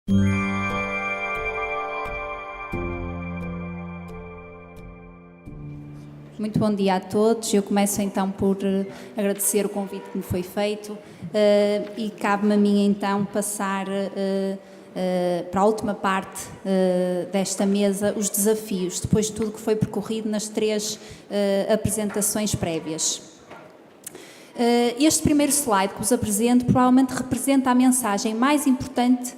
Muito bom dia a todos. Eu começo então por agradecer o convite que me foi feito e cabe-me a mim então passar para a última parte desta mesa os desafios, depois de tudo que foi percorrido nas três apresentações prévias. Este primeiro slide que vos apresento provavelmente representa a mensagem mais importante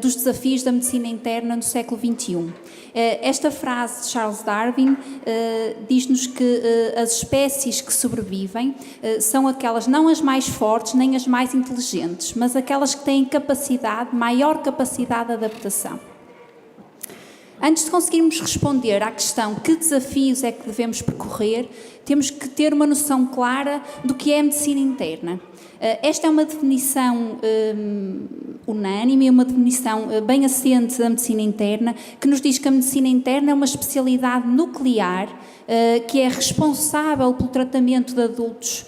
dos desafios da medicina interna no século XXI. Esta frase de Charles Darwin diz-nos que as espécies que sobrevivem são aquelas não as mais fortes nem as mais inteligentes, mas aquelas que têm maior capacidade de adaptação. Antes de conseguirmos responder à questão que desafios é que devemos percorrer, temos que ter uma noção clara do que é a medicina interna. Esta é uma definição unânime, uma definição bem assente da medicina interna, que nos diz que a medicina interna é uma especialidade nuclear que é responsável pelo tratamento de adultos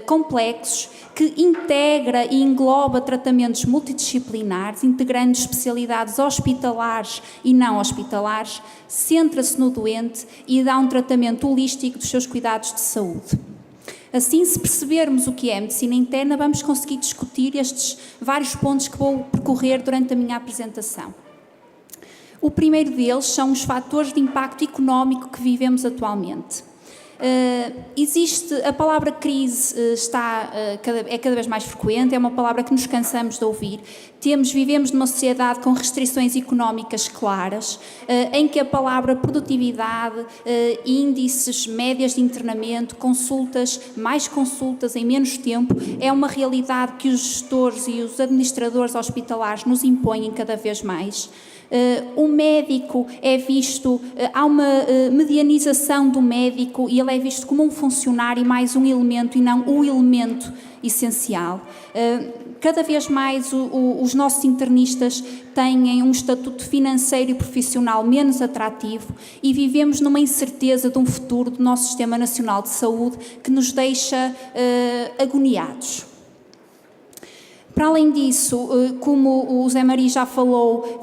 complexos, que integra e engloba tratamentos multidisciplinares, integrando especialidades hospitalares e não hospitalares, centra-se no doente e dá um tratamento holístico dos seus cuidados de saúde. Assim, se percebermos o que é a medicina interna, vamos conseguir discutir estes vários pontos que vou percorrer durante a minha apresentação. O primeiro deles são os fatores de impacto económico que vivemos atualmente. A palavra crise é cada vez mais frequente, é uma palavra que nos cansamos de ouvir. Vivemos numa sociedade com restrições económicas claras, em que a palavra produtividade, índices, médias de internamento, mais consultas em menos tempo, é uma realidade que os gestores e os administradores hospitalares nos impõem cada vez mais. O médico há uma medianização do médico e ele é visto como um funcionário e mais um elemento e não o elemento essencial. Cada vez mais os nossos internistas têm um estatuto financeiro e profissional menos atrativo e vivemos numa incerteza de um futuro do nosso Sistema Nacional de Saúde que nos deixa agoniados. Para além disso, como o Zé Maria já falou,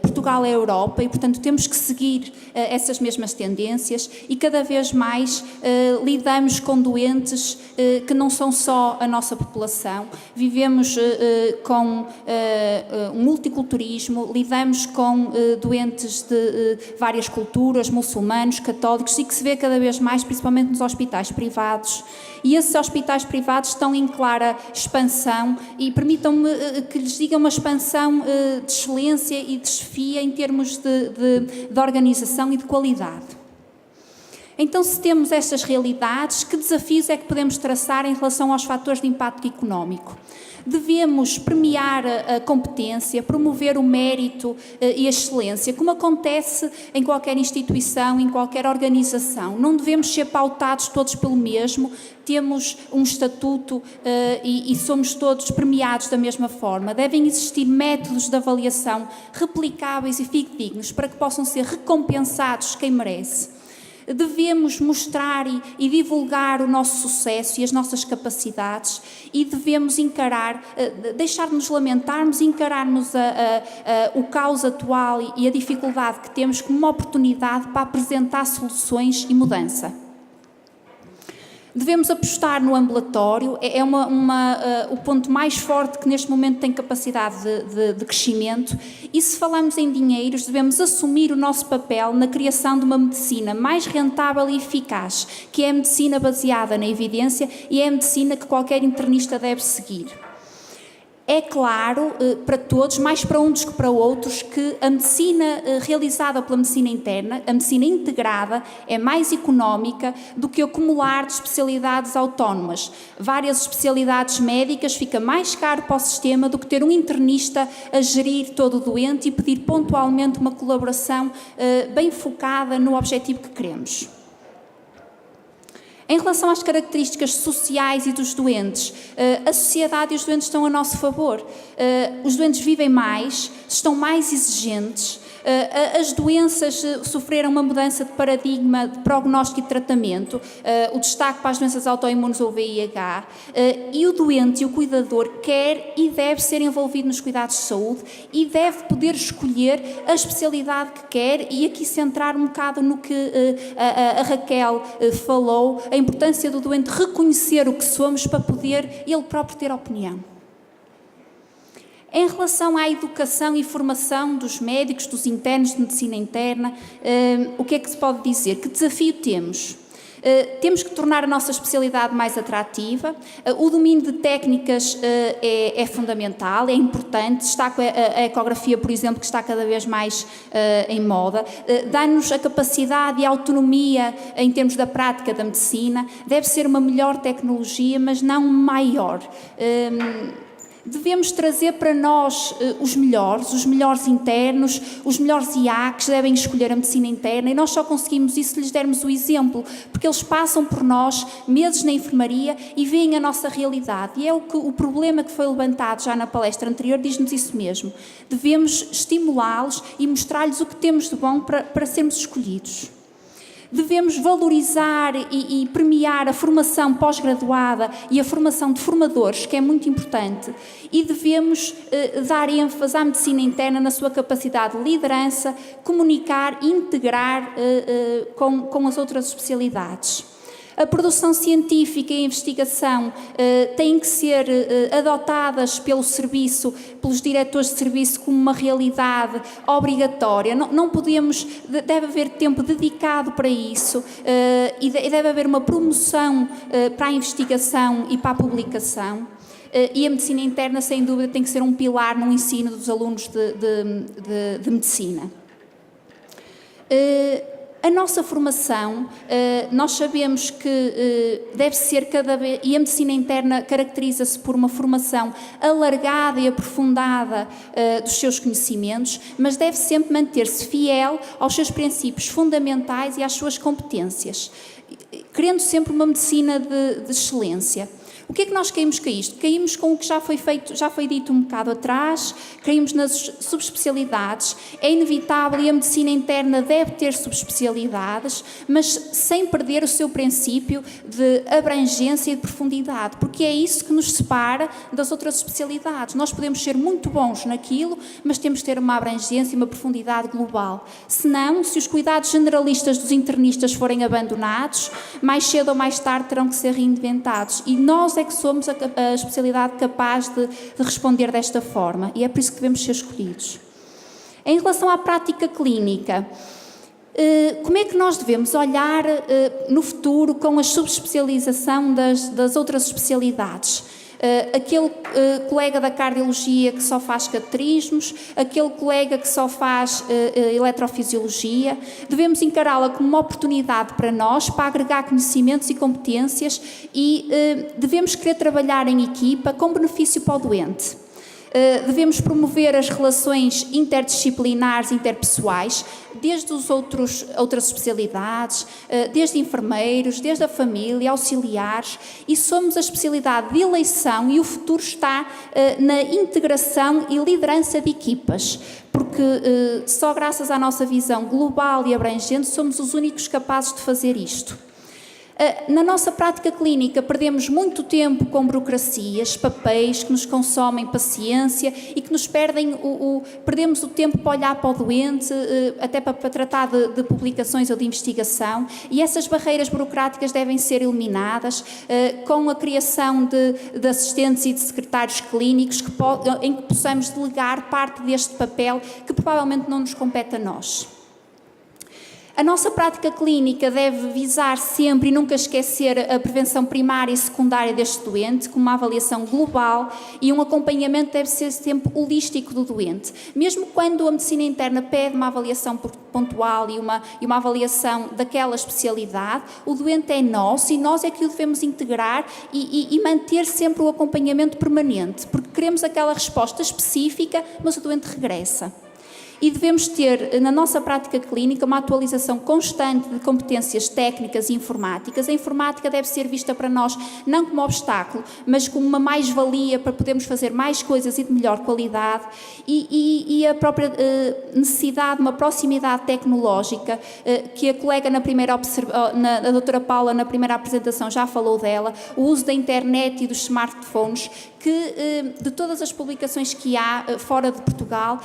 Portugal é a Europa e, portanto, temos que seguir essas mesmas tendências e cada vez mais lidamos com doentes que não são só a nossa população. Vivemos com um multiculturismo, lidamos com doentes de várias culturas, muçulmanos, católicos e que se vê cada vez mais, principalmente nos hospitais privados. E esses hospitais privados estão em clara expansão e permitam-me que lhes diga uma expansão de excelência e de chefia em termos de organização e de qualidade. Então, se temos estas realidades, que desafios é que podemos traçar em relação aos fatores de impacto económico? Devemos premiar a competência, promover o mérito e a excelência, como acontece em qualquer instituição, em qualquer organização. Não devemos ser pautados todos pelo mesmo, temos um estatuto e somos todos premiados da mesma forma. Devem existir métodos de avaliação replicáveis e fidedignos para que possam ser recompensados quem merece. Devemos mostrar e divulgar o nosso sucesso e as nossas capacidades e devemos deixar-nos lamentarmos e encararmos o caos atual e a dificuldade que temos como uma oportunidade para apresentar soluções e mudança. Devemos apostar no ambulatório, o ponto mais forte que neste momento tem capacidade de crescimento e se falamos em dinheiros devemos assumir o nosso papel na criação de uma medicina mais rentável e eficaz, que é a medicina baseada na evidência e é a medicina que qualquer internista deve seguir. É claro para todos, mais para uns que para outros, que a medicina realizada pela medicina interna, a medicina integrada, é mais económica do que acumular de especialidades autónomas. Várias especialidades médicas fica mais caro para o sistema do que ter um internista a gerir todo o doente e pedir pontualmente uma colaboração bem focada no objetivo que queremos. Em relação às características sociais e dos doentes, a sociedade e os doentes estão a nosso favor. Os doentes vivem mais, estão mais exigentes, As doenças sofreram uma mudança de paradigma de prognóstico e tratamento, o destaque para as doenças autoimunes ou VIH, e o doente e o cuidador quer e deve ser envolvido nos cuidados de saúde e deve poder escolher a especialidade que quer, e aqui centrar um bocado no que a Raquel falou, a importância do doente reconhecer o que somos para poder ele próprio ter opinião. Em relação à educação e formação dos médicos, dos internos de medicina interna, o que é que se pode dizer? Que desafio temos? Temos que tornar a nossa especialidade mais atrativa. O domínio de técnicas é fundamental, é importante. Destaco a ecografia, por exemplo, que está cada vez mais em moda. Dá-nos a capacidade e a autonomia em termos da prática da medicina. Deve ser uma melhor tecnologia, mas não maior. Devemos trazer para nós os melhores internos, os melhores IACs devem escolher a medicina interna, e nós só conseguimos isso se lhes dermos o exemplo, porque eles passam por nós meses na enfermaria e veem a nossa realidade, e é o problema que foi levantado já na palestra anterior, diz-nos isso mesmo. Devemos estimulá-los e mostrar-lhes o que temos de bom para sermos escolhidos. Devemos valorizar e premiar a formação pós-graduada e a formação de formadores, que é muito importante, e devemos dar ênfase à medicina interna na sua capacidade de liderança, comunicar e integrar com as outras especialidades. A produção científica e a investigação têm que ser adotadas pelo serviço, pelos diretores de serviço, como uma realidade obrigatória. Não podemos, deve haver tempo dedicado para isso e deve haver uma promoção para a investigação e para a publicação. E a medicina interna, sem dúvida, tem que ser um pilar no ensino dos alunos de medicina. A nossa formação, nós sabemos que deve ser cada vez, e a medicina interna caracteriza-se por uma formação alargada e aprofundada dos seus conhecimentos, mas deve sempre manter-se fiel aos seus princípios fundamentais e às suas competências, querendo sempre uma medicina de excelência. O que é que nós caímos com isto? Caímos com o que já foi feito, já foi dito um bocado atrás, caímos nas subespecialidades. É inevitável e a medicina interna deve ter subespecialidades, mas sem perder o seu princípio de abrangência e de profundidade, porque é isso que nos separa das outras especialidades. Nós podemos ser muito bons naquilo, mas temos que ter uma abrangência e uma profundidade global. Senão, se os cuidados generalistas dos internistas forem abandonados, mais cedo ou mais tarde terão que ser reinventados. E nós é que somos a especialidade capaz de responder desta forma, e é por isso que devemos ser escolhidos. Em relação à prática clínica, como é que nós devemos olhar no futuro com a subespecialização das outras especialidades? Aquele colega da cardiologia que só faz cateterismos, aquele colega que só faz eletrofisiologia, devemos encará-la como uma oportunidade para nós, para agregar conhecimentos e competências, e devemos querer trabalhar em equipa com benefício para o doente. Devemos promover as relações interdisciplinares e interpessoais, desde outras especialidades, desde enfermeiros, desde a família, auxiliares, e somos a especialidade de eleição, e o futuro está na integração e liderança de equipas, porque só graças à nossa visão global e abrangente somos os únicos capazes de fazer isto. Na nossa prática clínica perdemos muito tempo com burocracias, papéis que nos consomem paciência e que nos perdemos o tempo para olhar para o doente, até para tratar de publicações ou de investigação, e essas barreiras burocráticas devem ser eliminadas com a criação de assistentes e de secretários clínicos em que possamos delegar parte deste papel que provavelmente não nos compete a nós. A nossa prática clínica deve visar sempre e nunca esquecer a prevenção primária e secundária deste doente, com uma avaliação global, e um acompanhamento deve ser sempre holístico do doente. Mesmo quando a medicina interna pede uma avaliação pontual e uma avaliação daquela especialidade, o doente é nosso e nós é que o devemos integrar e manter sempre o acompanhamento permanente, porque queremos aquela resposta específica, mas o doente regressa. E devemos ter, na nossa prática clínica, uma atualização constante de competências técnicas e informáticas. A informática deve ser vista para nós não como obstáculo, mas como uma mais-valia para podermos fazer mais coisas e de melhor qualidade, e a própria necessidade de uma proximidade tecnológica, que a colega a doutora Paula, na primeira apresentação, já falou dela, o uso da internet e dos smartphones, que de todas as publicações que há fora de Portugal,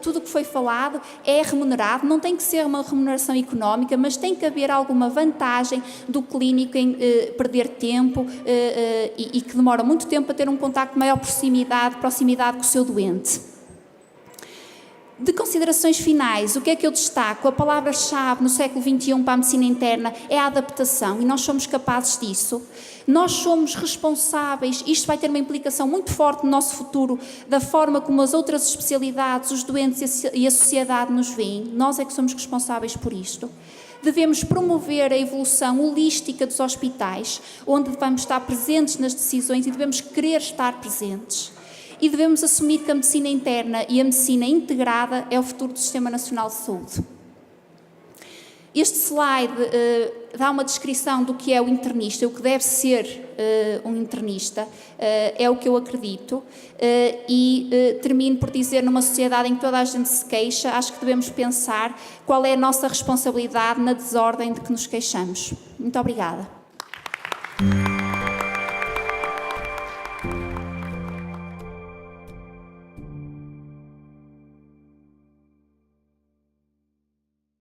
tudo o que foi falado é remunerado, não tem que ser uma remuneração económica, mas tem que haver alguma vantagem do clínico em perder tempo e que demora muito tempo a ter um contacto de maior proximidade com o seu doente. De considerações finais, o que é que eu destaco? A palavra-chave no século XXI para a medicina interna é a adaptação, e nós somos capazes disso. Nós somos responsáveis, isto vai ter uma implicação muito forte no nosso futuro, da forma como as outras especialidades, os doentes e a sociedade nos veem. Nós é que somos responsáveis por isto. Devemos promover a evolução holística dos hospitais, onde vamos estar presentes nas decisões e devemos querer estar presentes. E devemos assumir que a medicina interna e a medicina integrada é o futuro do Sistema Nacional de Saúde. Este slide dá uma descrição do que é o internista, o que deve ser um internista, é o que eu acredito, e termino por dizer, numa sociedade em que toda a gente se queixa, acho que devemos pensar qual é a nossa responsabilidade na desordem de que nos queixamos. Muito obrigada.